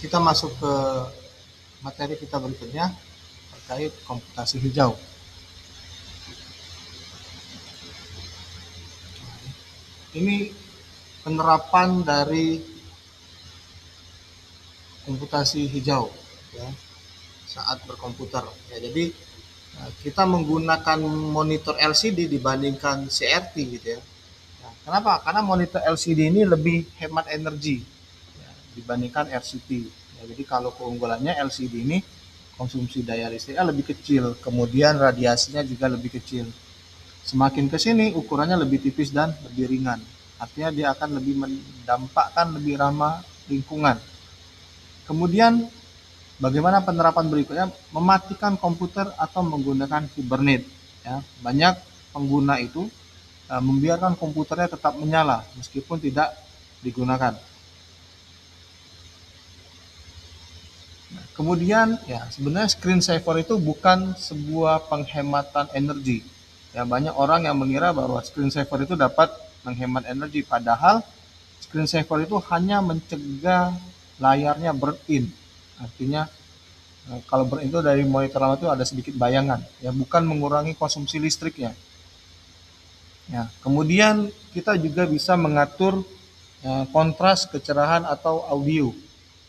Kita masuk ke materi kita berikutnya terkait komputasi hijau. Ini penerapan dari komputasi hijau ya, saat berkomputer ya. Jadi kita menggunakan monitor LCD dibandingkan CRT gitu ya. Nah, kenapa? Karena monitor LCD ini lebih hemat energi ya, dibandingkan RCT. Ya, jadi kalau keunggulannya LCD ini konsumsi daya listriknya lebih kecil, kemudian radiasinya juga lebih kecil. Semakin ke sini ukurannya lebih tipis dan lebih ringan. Artinya dia akan lebih mendampakkan lebih ramah lingkungan. Kemudian bagaimana penerapan berikutnya? Mematikan komputer atau menggunakan Hibernate. Ya, banyak pengguna itu membiarkan komputernya tetap menyala meskipun tidak digunakan. Nah, kemudian ya sebenarnya screen saver itu bukan sebuah penghematan energi. Ya, banyak orang yang mengira bahwa screen saver itu dapat menghemat energi, padahal screen saver itu hanya mencegah layarnya burn in. Artinya kalau burn in itu dari monitor lama itu ada sedikit bayangan, ya bukan mengurangi konsumsi listriknya. Ya, kemudian kita juga bisa mengatur kontras, kecerahan atau audio.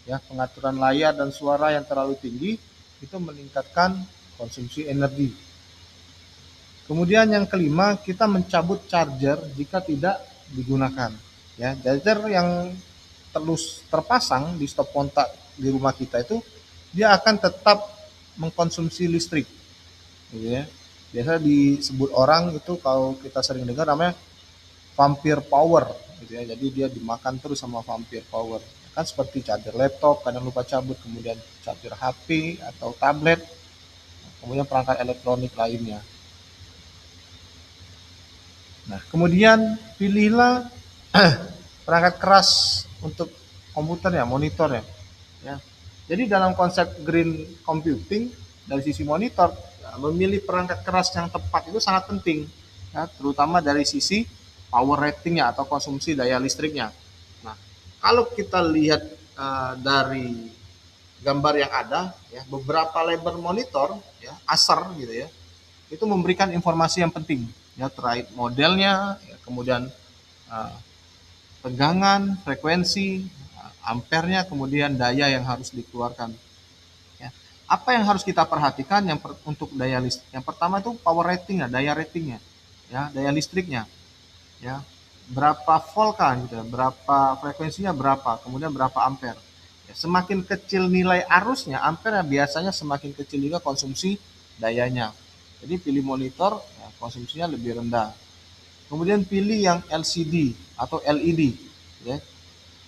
Ya, pengaturan layar dan suara yang terlalu tinggi itu meningkatkan konsumsi energi. Kemudian yang kelima, kita mencabut charger jika tidak digunakan. Ya, charger yang terus terpasang di stop kontak di rumah kita itu dia akan tetap mengkonsumsi listrik, gitu ya. Biasa disebut orang itu kalau kita sering dengar namanya vampire power, gitu ya. Jadi dia dimakan terus sama vampire power. Kan seperti charger laptop kadang lupa cabut, kemudian charger HP atau tablet, kemudian perangkat elektronik lainnya. Nah, kemudian pilihlah perangkat keras untuk komputer ya, monitor ya. Ya. Jadi dalam konsep green computing dari sisi monitor, memilih perangkat keras yang tepat itu sangat penting, ya, terutama dari sisi power ratingnya atau konsumsi daya listriknya. Nah, kalau kita lihat dari gambar yang ada, ya, beberapa label monitor, ya, Acer gitu ya, itu memberikan informasi yang penting, ya, terkait modelnya, ya, kemudian uh, tegangan, frekuensi, ampernya, kemudian daya yang harus dikeluarkan. Ya. Apa yang harus kita perhatikan untuk daya listrik? Yang pertama itu power ratingnya, daya ratingnya, ya, daya listriknya, ya, berapa volt kan, gitu, berapa frekuensinya berapa, kemudian berapa ampere. Ya, semakin kecil nilai arusnya, ampere biasanya semakin kecil juga konsumsi dayanya. Jadi pilih monitor ya, konsumsinya lebih rendah. Kemudian pilih yang LCD atau LED, ya.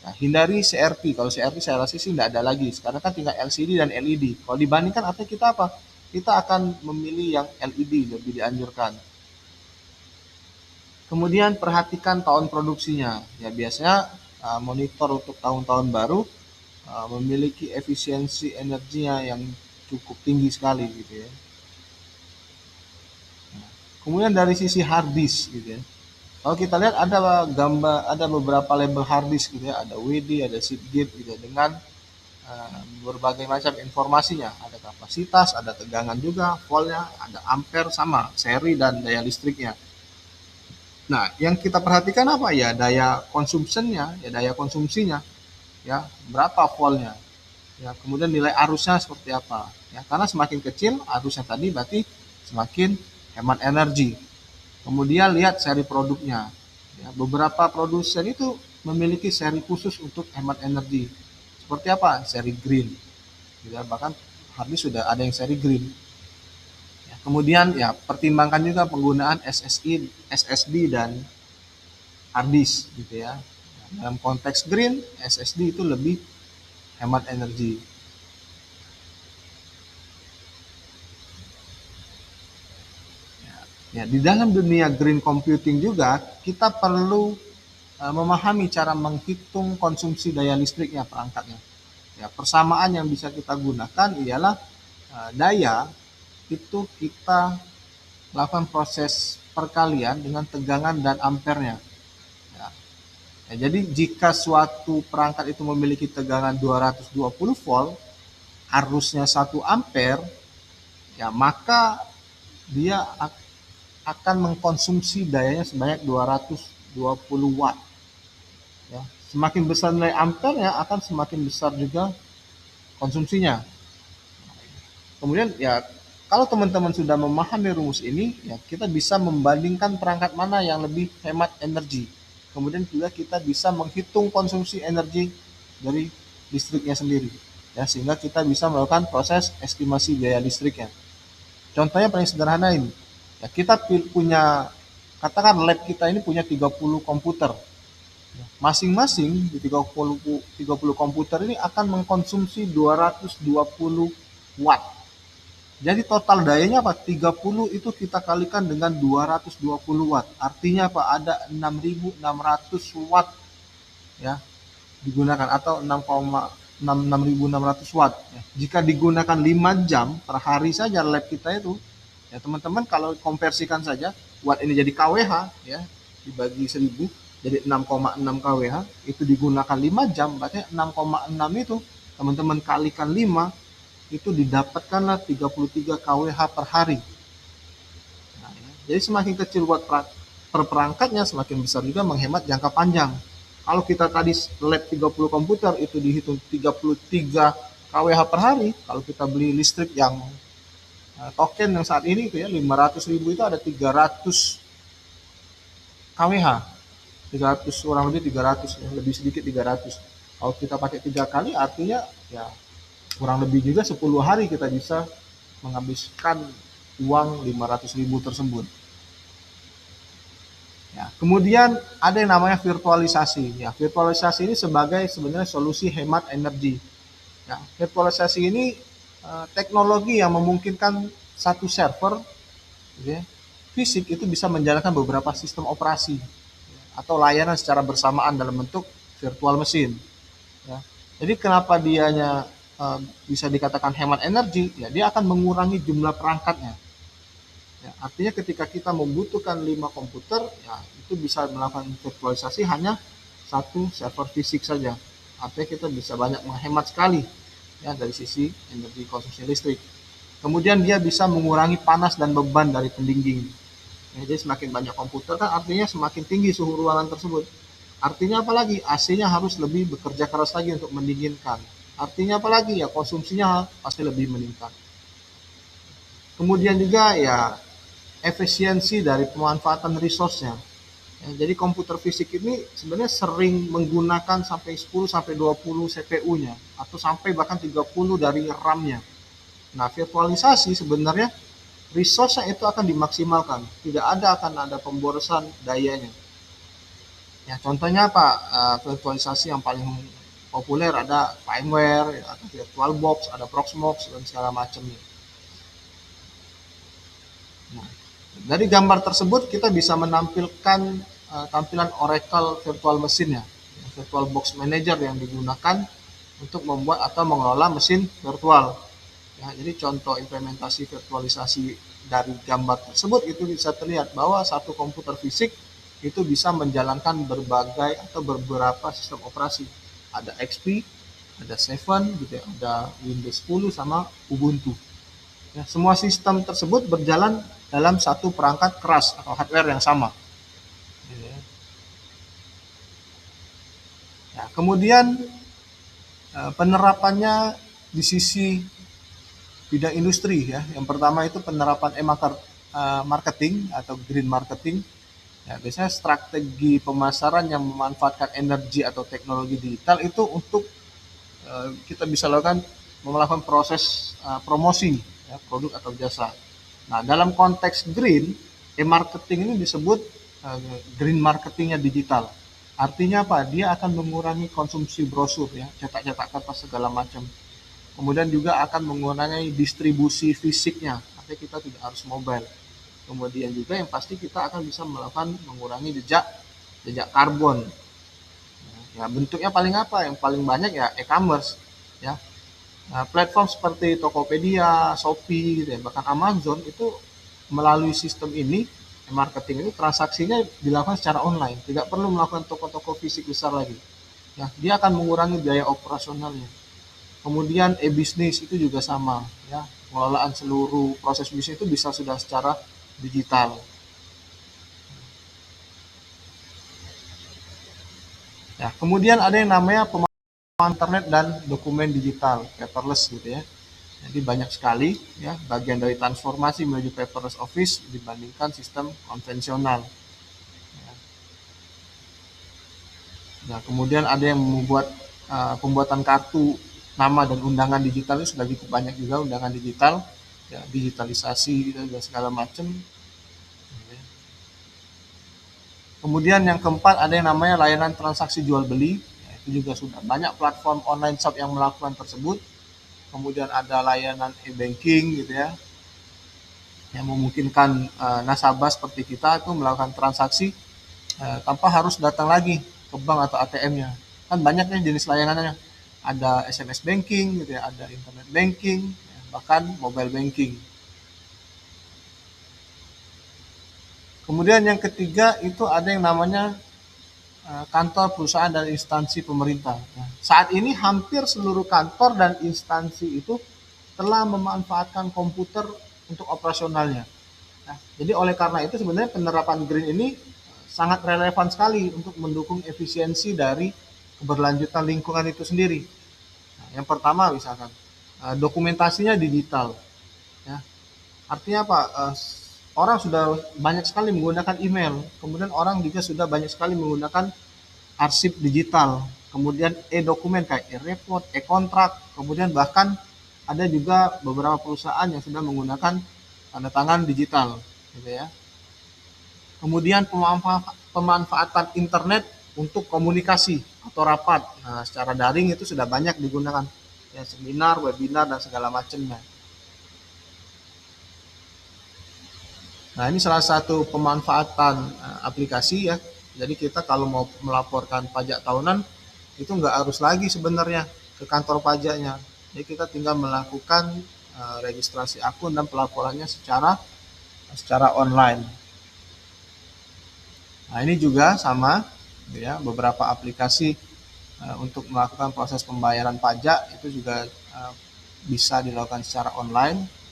Nah, hindari CRT. Kalau CRT saya rasa sih tidak ada lagi. Sekarang kan tinggal LCD dan LED. Kalau dibandingkan artinya kita apa? Kita akan memilih yang LED, lebih dianjurkan. Kemudian perhatikan tahun produksinya. Ya biasanya monitor untuk tahun-tahun baru memiliki efisiensi energinya yang cukup tinggi sekali gitu ya. Kemudian dari sisi hard disk gitu ya. Kalau kita lihat ada gambar, ada beberapa label hard disk gitu ya, ada WD, ada Seagate gitu ya, dengan berbagai macam informasinya, ada kapasitas, ada tegangan juga, voltnya, ada ampere sama, seri dan daya listriknya. Nah, yang kita perhatikan apa ya, daya konsumsinya, ya daya konsumsinya, ya berapa voltnya, ya kemudian nilai arusnya seperti apa, ya karena semakin kecil arusnya tadi berarti semakin hemat energi. Kemudian lihat seri produknya. Ya, beberapa produsen itu memiliki seri khusus untuk hemat energi. Seperti apa? Seri green. Ya, bahkan habis sudah ada yang seri green. Ya, kemudian ya pertimbangkan juga penggunaan SSD dan hard disk gitu ya. Dalam konteks green, SSD itu lebih hemat energi. Ya, di dalam dunia green computing juga kita perlu memahami cara menghitung konsumsi daya listriknya perangkatnya. Ya, persamaan yang bisa kita gunakan ialah daya itu kita lakukan proses perkalian dengan tegangan dan ampernya. Ya. Ya, jadi jika suatu perangkat itu memiliki tegangan 220 volt, arusnya 1 ampere, ya maka dia akan mengkonsumsi dayanya sebanyak 220 watt. Ya. Semakin besar nilai ampernya akan semakin besar juga konsumsinya. Kemudian ya kalau teman-teman sudah memahami rumus ini, ya kita bisa membandingkan perangkat mana yang lebih hemat energi. Kemudian juga kita bisa menghitung konsumsi energi dari listriknya sendiri. Ya, sehingga kita bisa melakukan proses estimasi biaya listriknya. Contohnya paling sederhana ini. Ya, kita punya, katakan lab kita ini punya 30 komputer. Masing-masing di 30 komputer ini akan mengkonsumsi 220 watt. Jadi total dayanya apa? 30 itu kita kalikan dengan 220 watt. Artinya apa? Ada 6.600 watt ya digunakan, atau 6.600 watt. Ya. Jika digunakan 5 jam per hari saja lab kita itu, ya teman-teman kalau konversikan saja watt ini jadi kWh ya, dibagi 1000 jadi 6,6 kWh, itu digunakan 5 jam, berarti 6,6 itu teman-teman kalikan 5, itu didapatkanlah 33 kWh per hari. Nah, ya. Jadi semakin kecil watt per perangkatnya, semakin besar juga menghemat jangka panjang. Kalau kita tadi lab 30 komputer itu dihitung 33 kWh per hari, kalau kita beli listrik yang token yang saat ini itu ya 500.000 itu ada 300 kWh. 300, kurang lebih 300 ya, lebih sedikit 300. Kalau kita pakai 3 kali artinya ya kurang lebih juga 10 hari kita bisa menghabiskan uang 500.000 tersebut. Ya, kemudian ada yang namanya virtualisasi. Ya, virtualisasi ini sebagai sebenarnya solusi hemat energi. Ya, virtualisasi ini teknologi yang memungkinkan satu server ya, fisik itu bisa menjalankan beberapa sistem operasi atau layanan secara bersamaan dalam bentuk virtual machine. Ya. Jadi kenapa dianya bisa dikatakan hemat energi? Ya, dia akan mengurangi jumlah perangkatnya. Ya, artinya ketika kita membutuhkan 5 komputer, ya itu bisa melakukan virtualisasi hanya satu server fisik saja. Artinya kita bisa banyak menghemat sekali ya dari sisi energi konsumsi listrik. Kemudian dia bisa mengurangi panas dan beban dari pendingin. Ya, jadi semakin banyak komputer kan artinya semakin tinggi suhu ruangan tersebut. Artinya apalagi AC-nya harus lebih bekerja keras lagi untuk mendinginkan. Artinya apalagi ya konsumsinya pasti lebih meningkat. Kemudian juga ya efisiensi dari pemanfaatan resource-nya. Ya, jadi komputer fisik ini sebenarnya sering menggunakan sampai 10 sampai 20 CPU-nya atau sampai bahkan 30 dari RAM-nya. Nah, virtualisasi sebenarnya resource-nya itu akan dimaksimalkan. Tidak akan ada pemborosan dayanya. Ya, contohnya apa? Virtualisasi yang paling populer ada VMware, ada VirtualBox, ada Proxmox dan segala macamnya. Nah, dari gambar tersebut kita bisa menampilkan tampilan Oracle Virtual Machine-nya, VirtualBox Manager yang digunakan untuk membuat atau mengelola mesin virtual. Ya, jadi contoh implementasi virtualisasi dari gambar tersebut itu bisa terlihat bahwa satu komputer fisik itu bisa menjalankan berbagai atau beberapa sistem operasi. Ada XP, ada 7, gitu ya, ada Windows 10 sama Ubuntu. Ya, semua sistem tersebut berjalan dalam satu perangkat keras atau hardware yang sama. Ya, kemudian penerapannya di sisi bidang industri ya. Yang pertama itu penerapan marketing atau green marketing. Ya, biasanya strategi pemasaran yang memanfaatkan energi atau teknologi digital itu untuk kita bisa melakukan proses promosi ya, produk atau jasa. Nah, dalam konteks green, e-marketing ini disebut green marketingnya digital. Artinya apa? Dia akan mengurangi konsumsi brosur ya, cetak-cetak kertas segala macam. Kemudian juga akan mengurangi distribusi fisiknya, artinya kita tidak harus mobile. Kemudian juga yang pasti kita akan bisa melakukan mengurangi jejak karbon. Ya, bentuknya paling apa? Yang paling banyak ya e-commerce ya. Nah, platform seperti Tokopedia, Shopee, gitu ya, bahkan Amazon itu melalui sistem ini marketing itu transaksinya dilakukan secara online, tidak perlu melakukan toko-toko fisik besar lagi. Ya, dia akan mengurangi biaya operasionalnya. Kemudian e-bisnis itu juga sama, ya, pengelolaan seluruh proses bisnis itu bisa sudah secara digital. Ya, kemudian ada yang namanya pemahaman internet dan dokumen digital, paperless gitu ya. Jadi banyak sekali ya bagian dari transformasi menuju paperless office dibandingkan sistem konvensional. Nah, kemudian ada yang membuat pembuatan kartu nama dan undangan digital itu sudah cukup banyak juga undangan digital, ya, digitalisasi gitu, dan segala macam. Kemudian yang keempat ada yang namanya layanan transaksi jual beli, ya, itu juga sudah banyak platform online shop yang melakukan tersebut. Kemudian ada layanan e-banking gitu ya, yang memungkinkan nasabah seperti kita itu melakukan transaksi tanpa harus datang lagi ke bank atau ATM-nya. Kan banyak nih jenis layanannya. Ada SMS banking gitu ya, ada internet banking, ya, bahkan mobile banking. Kemudian yang ketiga itu ada yang namanya kantor perusahaan dan instansi pemerintah. Nah, saat ini hampir seluruh kantor dan instansi itu telah memanfaatkan komputer untuk operasionalnya. Nah, jadi oleh karena itu sebenarnya penerapan green ini sangat relevan sekali untuk mendukung efisiensi dari keberlanjutan lingkungan itu sendiri. Nah, yang pertama misalkan dokumentasinya digital, ya. Artinya apa? Orang sudah banyak sekali menggunakan email, kemudian orang juga sudah banyak sekali menggunakan arsip digital, kemudian e-dokumen kayak e-report, e-kontrak, kemudian bahkan ada juga beberapa perusahaan yang sudah menggunakan tanda tangan digital, gitu ya. Kemudian pemanfaatan internet untuk komunikasi atau rapat, nah, secara daring itu sudah banyak digunakan, ya, seminar, webinar dan segala macamnya. Nah, ini salah satu pemanfaatan aplikasi ya. Jadi kita kalau mau melaporkan pajak tahunan itu nggak harus lagi sebenarnya ke kantor pajaknya. Jadi kita tinggal melakukan registrasi akun dan pelaporannya secara online. Nah, ini juga sama ya, beberapa aplikasi untuk melakukan proses pembayaran pajak itu juga bisa dilakukan secara online.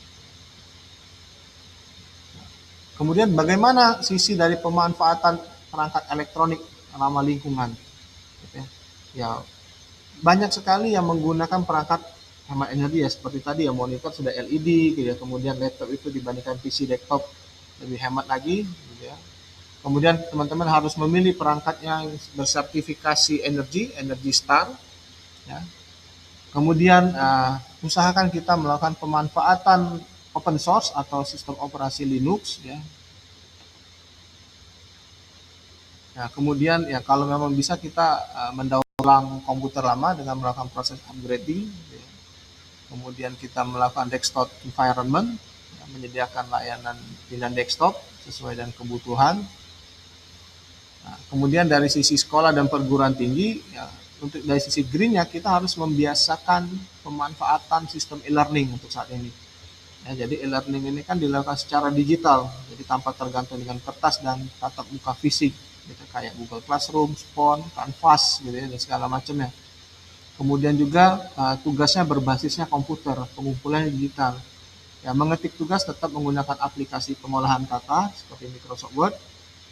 Kemudian bagaimana sisi dari pemanfaatan perangkat elektronik ramah lingkungan? Gitu ya. Ya, banyak sekali yang menggunakan perangkat hemat energi ya, seperti tadi ya, monitor sudah LED gitu ya, kemudian laptop itu dibandingkan PC desktop lebih hemat lagi gitu ya. Kemudian teman-teman harus memilih perangkat yang bersertifikasi Energy Star ya. Kemudian usahakan kita melakukan pemanfaatan open source atau sistem operasi Linux ya. Nah, kemudian ya kalau memang bisa kita mendaur ulang komputer lama dengan melakukan proses upgrading ya. Kemudian kita melakukan desktop environment ya, menyediakan layanan pindah desktop sesuai dengan kebutuhan. Nah, kemudian dari sisi sekolah dan perguruan tinggi ya, untuk dari sisi green ya kita harus membiasakan pemanfaatan sistem e-learning untuk saat ini. Ya, jadi e-learning ini kan dilakukan secara digital, jadi tanpa tergantung dengan kertas dan tatap muka fisik, gitu, kayak Google Classroom, Spon, Canvas, gitu ya, dan segala macamnya. Kemudian juga tugasnya berbasisnya komputer, pengumpulannya digital. Ya, mengetik tugas tetap menggunakan aplikasi pengolahan kata seperti Microsoft Word.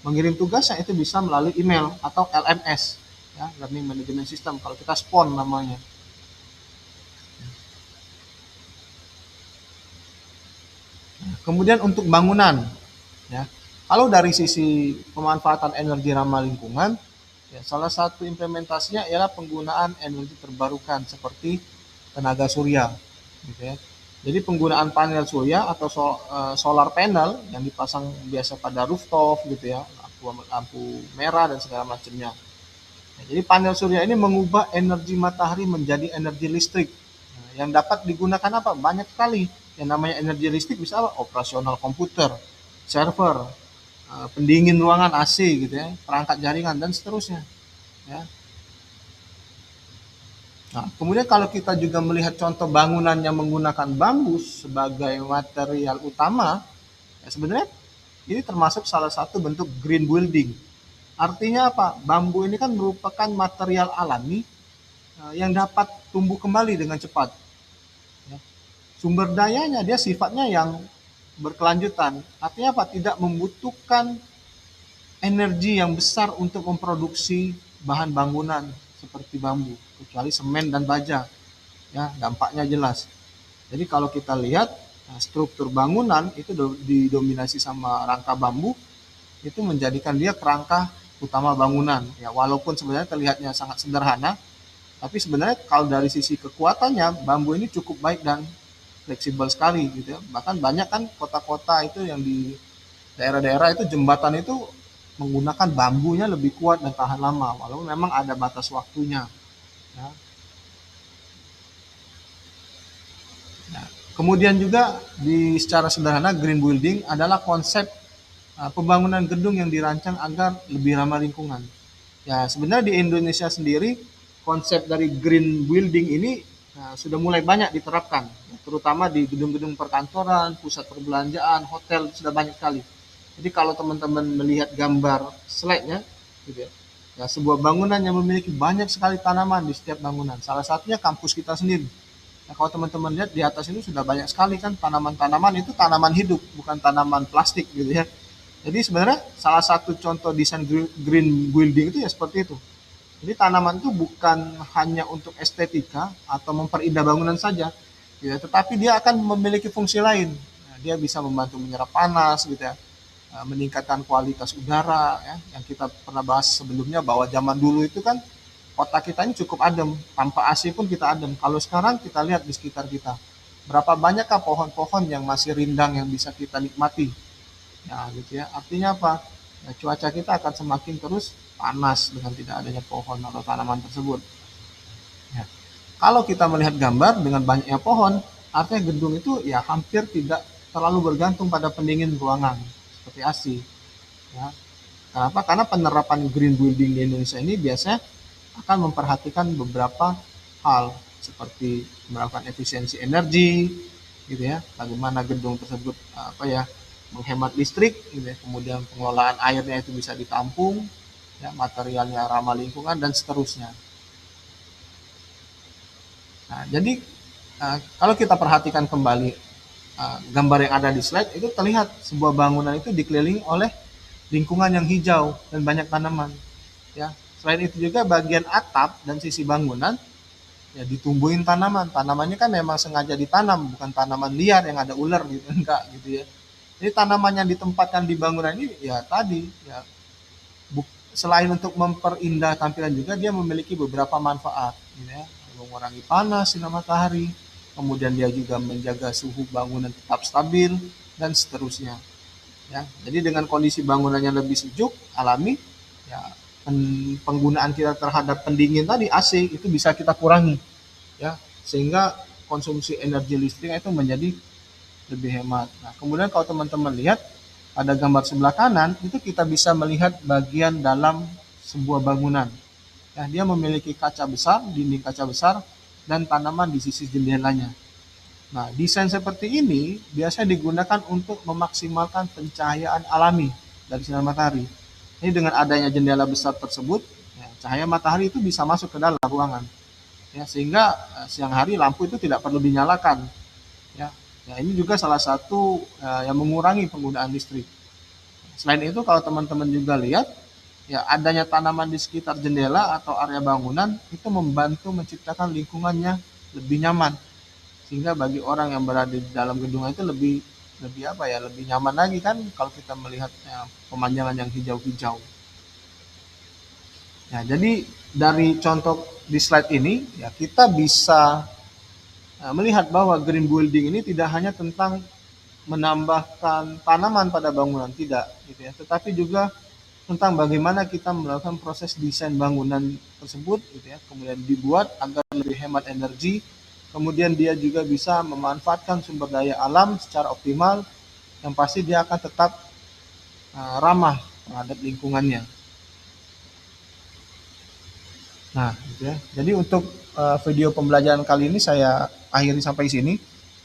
Mengirim tugasnya itu bisa melalui email atau LMS, ya, Learning Management System. Kalau kita Spon namanya. Kemudian untuk bangunan, ya, kalau dari sisi pemanfaatan energi ramah lingkungan, ya, salah satu implementasinya ialah penggunaan energi terbarukan seperti tenaga surya, gitu ya. Jadi penggunaan panel surya atau solar panel yang dipasang biasa pada rooftop, gitu ya, lampu merah dan segala macamnya. Ya, jadi panel surya ini mengubah energi matahari menjadi energi listrik. Nah, yang dapat digunakan apa? Banyak sekali. Yang namanya energi listrik bisa apa? Operasional komputer, server, pendingin ruangan AC gitu ya, perangkat jaringan dan seterusnya. Ya. Nah, kemudian kalau kita juga melihat contoh bangunan yang menggunakan bambu sebagai material utama, ya sebenarnya Ini termasuk salah satu bentuk green building. Artinya apa? Bambu ini kan merupakan material alami yang dapat tumbuh kembali dengan cepat. Ya. Sumber dayanya dia sifatnya yang berkelanjutan. Artinya apa? Tidak membutuhkan energi yang besar untuk memproduksi bahan bangunan seperti bambu, kecuali semen dan baja. Ya, dampaknya jelas. Jadi kalau kita lihat struktur bangunan itu didominasi sama rangka bambu, itu menjadikan dia kerangka utama bangunan. Ya, walaupun sebenarnya terlihatnya sangat sederhana, tapi sebenarnya kalau dari sisi kekuatannya bambu ini cukup baik dan fleksibel sekali gitu ya. Bahkan banyak kan kota-kota itu yang di daerah-daerah itu jembatan itu menggunakan bambunya lebih kuat dan tahan lama, walaupun memang ada batas waktunya. Ya. Nah, kemudian juga di secara sederhana green building adalah konsep pembangunan gedung yang dirancang agar lebih ramah lingkungan. Ya, sebenarnya di Indonesia sendiri konsep dari green building ini sudah mulai banyak diterapkan, terutama di gedung-gedung perkantoran, pusat perbelanjaan, hotel sudah banyak sekali. Jadi kalau teman-teman melihat gambar slide-nya, gitu ya, ya sebuah bangunan yang memiliki banyak sekali tanaman di setiap bangunan. Salah satunya kampus kita sendiri. Nah, kalau teman-teman lihat di atas ini sudah banyak sekali kan tanaman-tanaman, itu tanaman hidup, bukan tanaman plastik gitu ya. Jadi sebenarnya salah satu contoh desain green building itu ya seperti itu. Jadi tanaman itu bukan hanya untuk estetika atau memperindah bangunan saja, ya, tetapi dia akan memiliki fungsi lain. Nah, dia bisa membantu menyerap panas, gitu ya, meningkatkan kualitas udara, ya, yang kita pernah bahas sebelumnya bahwa zaman dulu itu kan kota kita ini cukup adem, tanpa AC pun kita adem. Kalau sekarang kita lihat di sekitar kita, berapa banyakkah pohon-pohon yang masih rindang yang bisa kita nikmati? Ya, gitu ya. Artinya apa? Ya, cuaca kita akan semakin terus panas dengan tidak adanya pohon atau tanaman tersebut. Ya. Kalau kita melihat gambar dengan banyaknya pohon, artinya gedung itu ya hampir tidak terlalu bergantung pada pendingin ruangan seperti AC. Ya. Kenapa? Karena penerapan green building di Indonesia ini biasanya akan memperhatikan beberapa hal seperti melakukan efisiensi energi, gitu ya, bagaimana gedung tersebut menghemat listrik, gitu ya, kemudian pengelolaan airnya itu bisa ditampung, ya, materialnya ramah lingkungan dan seterusnya. Nah, jadi kalau kita perhatikan kembali gambar yang ada di slide itu terlihat sebuah bangunan itu dikelilingi oleh lingkungan yang hijau dan banyak tanaman. Ya, selain itu juga bagian atap dan sisi bangunan ya ditumbuhin tanaman. Tanamannya kan memang sengaja ditanam, bukan tanaman liar yang ada ular gitu, enggak gitu ya. Jadi tanaman yang ditempatkan di bangunan ini ya tadi ya selain untuk memperindah tampilan juga dia memiliki beberapa manfaat, gitu ya, mengurangi panas sinar matahari, kemudian dia juga menjaga suhu bangunan tetap stabil dan seterusnya. Ya, jadi dengan kondisi bangunannya lebih sejuk, alami, ya penggunaan kita terhadap pendingin tadi AC itu bisa kita kurangi, ya, sehingga konsumsi energi listriknya itu menjadi lebih hemat. Nah, kemudian kalau teman-teman lihat pada gambar sebelah kanan itu kita bisa melihat bagian dalam sebuah bangunan. Ya, dia memiliki kaca besar, dinding kaca besar, dan tanaman di sisi jendelanya. Nah, desain seperti ini biasanya digunakan untuk memaksimalkan pencahayaan alami dari sinar matahari. Ini dengan adanya jendela besar tersebut, ya, cahaya matahari itu bisa masuk ke dalam ruangan, ya, sehingga siang hari lampu itu tidak perlu dinyalakan. Ya, ya ini juga salah satu yang mengurangi penggunaan listrik. Selain itu, kalau teman-teman juga lihat, ya adanya tanaman di sekitar jendela atau area bangunan itu membantu menciptakan lingkungannya lebih nyaman, sehingga bagi orang yang berada di dalam gedung itu lebih lebih nyaman lagi kan kalau kita melihat pemandangan yang hijau-hijau. Nah, jadi dari contoh di slide ini ya kita bisa melihat bahwa green building ini tidak hanya tentang menambahkan tanaman pada bangunan, tidak gitu ya, tetapi juga tentang bagaimana kita melakukan proses desain bangunan tersebut gitu ya, kemudian dibuat agar lebih hemat energi, kemudian dia juga bisa memanfaatkan sumber daya alam secara optimal, yang pasti dia akan tetap ramah terhadap lingkungannya. Nah, gitu ya. Jadi untuk video pembelajaran kali ini saya akhiri sampai sini.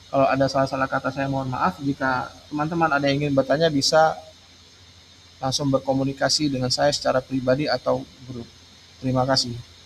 Kalau ada salah-salah kata saya mohon maaf. Jika teman-teman ada yang ingin bertanya bisa langsung berkomunikasi dengan saya secara pribadi atau grup. Terima kasih.